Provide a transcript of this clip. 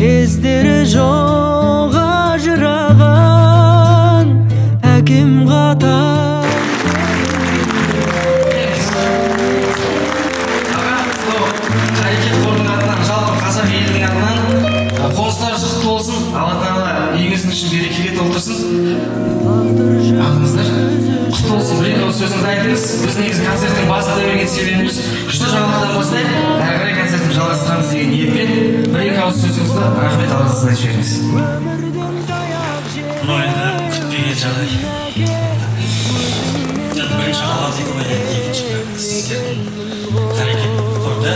Kezdері жоқ ажыраған әкем қатар. Қарекет қорының атынан, жалпы қазақ елінің атынан қоныстарыңыз құтты болсын. Алла тағала үйіңіздің ішін берекеге толтырсын. Ағыңыздар құтты болсын. Бір-екі ауыз сөзіңізді айтыңыз. Біз негізі концерттің басында берген себебіміз күшті жаңалықтан бастайық, әрі қарай концертті жалғастырамыз деген ниетпен бір-екі ауыз сөзіңізді рахмет алғысыңызды айтып жіберіңіз. Мынау енді күтпеген жағдай. Бірінші алғазиді екінші сіздердің қарекет қорда